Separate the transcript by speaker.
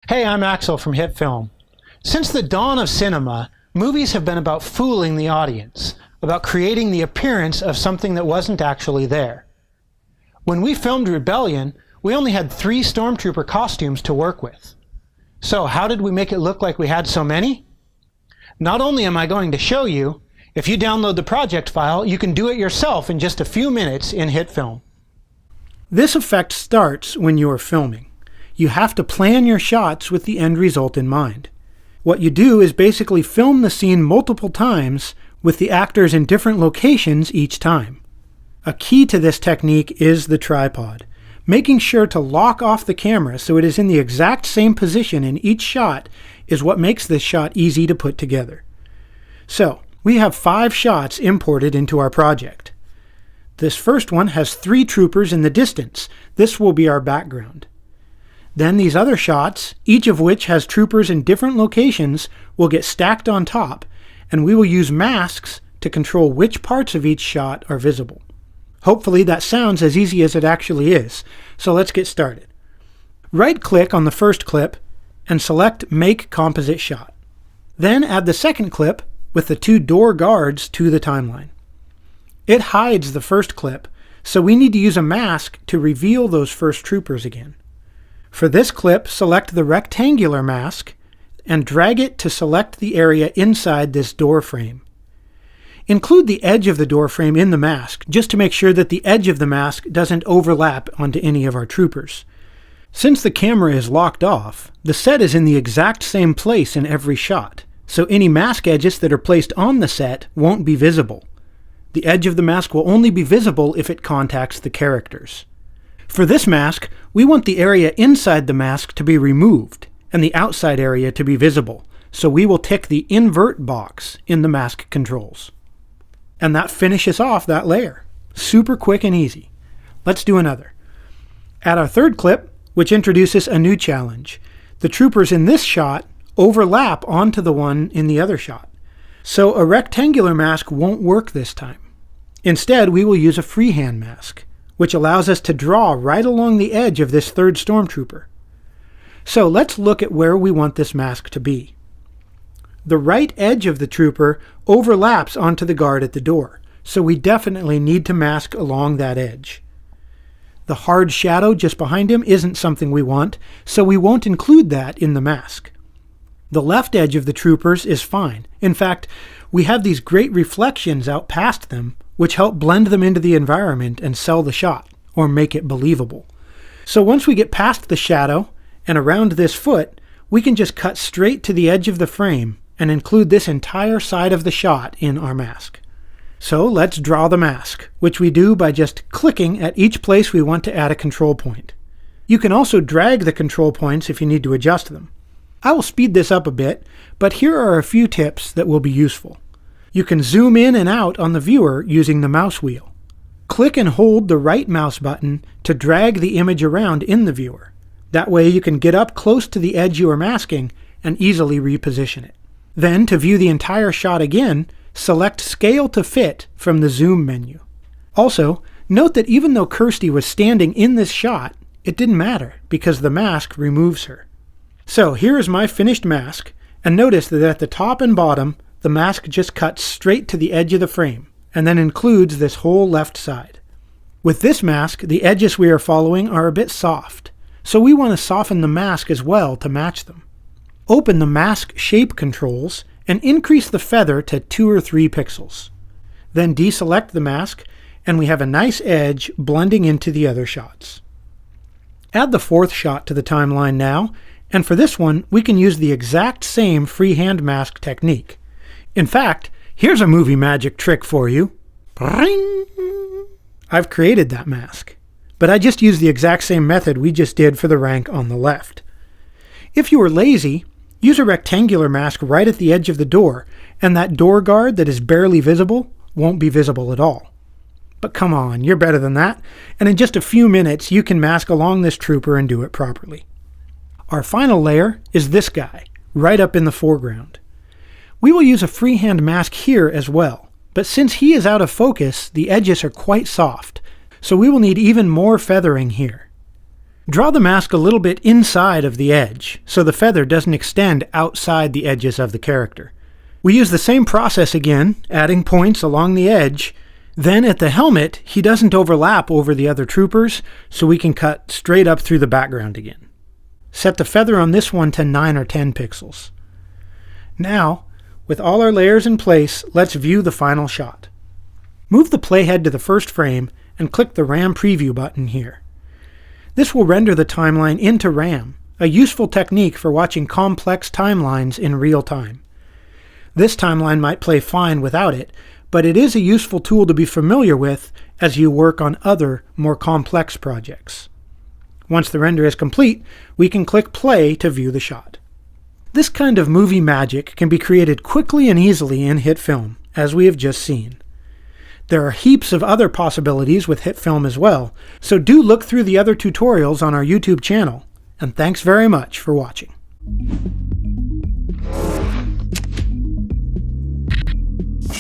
Speaker 1: Hey, I'm Axel from HitFilm. Since the dawn of cinema, movies have been about fooling the audience, about creating the appearance of something that wasn't actually there. When we filmed Rebellion, we only had 3 Stormtrooper costumes to work with. So how did we make it look like we had so many? Not only am I going to show you, if you download the project file, you can do it yourself in just a few minutes in HitFilm. This effect starts when you are filming. You have to plan your shots with the end result in mind. What you do is basically film the scene multiple times with the actors in different locations each time. A key to this technique is the tripod. Making sure to lock off the camera so it is in the exact same position in each shot is what makes this shot easy to put together. So, we have 5 shots imported into our project. This first one has 3 troopers in the distance. This will be our background. Then these other shots, each of which has troopers in different locations, will get stacked on top, and we will use masks to control which parts of each shot are visible. Hopefully that sounds as easy as it actually is, so let's get started. Right-click on the first clip and select Make Composite Shot. Then add the second clip with the 2 door guards to the timeline. It hides the first clip, so we need to use a mask to reveal those first troopers again. For this clip, select the rectangular mask and drag it to select the area inside this door frame. Include the edge of the door frame in the mask, just to make sure that the edge of the mask doesn't overlap onto any of our troopers. Since the camera is locked off, the set is in the exact same place in every shot, so any mask edges that are placed on the set won't be visible. The edge of the mask will only be visible if it contacts the characters. For this mask, we want the area inside the mask to be removed and the outside area to be visible, so we will tick the invert box in the mask controls. And that finishes off that layer. Super quick and easy. Let's do another. Add our third clip, which introduces a new challenge. The troopers in this shot overlap onto the one in the other shot. So a rectangular mask won't work this time. Instead, we will use a freehand mask, which allows us to draw right along the edge of this third Stormtrooper. So let's look at where we want this mask to be. The right edge of the trooper overlaps onto the guard at the door, so we definitely need to mask along that edge. The hard shadow just behind him isn't something we want, so we won't include that in the mask. The left edge of the troopers is fine. In fact, we have these great reflections out past them, which help blend them into the environment and sell the shot, or make it believable. So once we get past the shadow and around this foot, we can just cut straight to the edge of the frame and include this entire side of the shot in our mask. So let's draw the mask, which we do by just clicking at each place we want to add a control point. You can also drag the control points if you need to adjust them. I will speed this up a bit, but here are a few tips that will be useful. You can zoom in and out on the viewer using the mouse wheel. Click and hold the right mouse button to drag the image around in the viewer. That way you can get up close to the edge you are masking and easily reposition it. Then, to view the entire shot again, select Scale to Fit from the Zoom menu. Also, note that even though Kirsty was standing in this shot, it didn't matter because the mask removes her. So here is my finished mask, and notice that at the top and bottom, the mask just cuts straight to the edge of the frame, and then includes this whole left side. With this mask, the edges we are following are a bit soft, so we want to soften the mask as well to match them. Open the mask shape controls and increase the feather to 2 or 3 pixels. Then deselect the mask, and we have a nice edge blending into the other shots. Add the 4th shot to the timeline now, and for this one, we can use the exact same freehand mask technique. In fact, here's a movie magic trick for you. I've created that mask, but I just used the exact same method we just did for the rank on the left. If you are lazy, use a rectangular mask right at the edge of the door, and that door guard that is barely visible won't be visible at all. But come on, you're better than that, and in just a few minutes you can mask along this trooper and do it properly. Our final layer is this guy, right up in the foreground. We will use a freehand mask here as well, but since he is out of focus, the edges are quite soft, so we will need even more feathering here. Draw the mask a little bit inside of the edge, so the feather doesn't extend outside the edges of the character. We use the same process again, adding points along the edge. Then at the helmet, he doesn't overlap over the other troopers, so we can cut straight up through the background again. Set the feather on this one to 9 or 10 pixels. Now, with all our layers in place, let's view the final shot. Move the playhead to the first frame and click the RAM preview button here. This will render the timeline into RAM, a useful technique for watching complex timelines in real time. This timeline might play fine without it, but it is a useful tool to be familiar with as you work on other, more complex projects. Once the render is complete, we can click play to view the shot. This kind of movie magic can be created quickly and easily in HitFilm, as we have just seen. There are heaps of other possibilities with HitFilm as well, so do look through the other tutorials on our YouTube channel, and thanks very much for watching.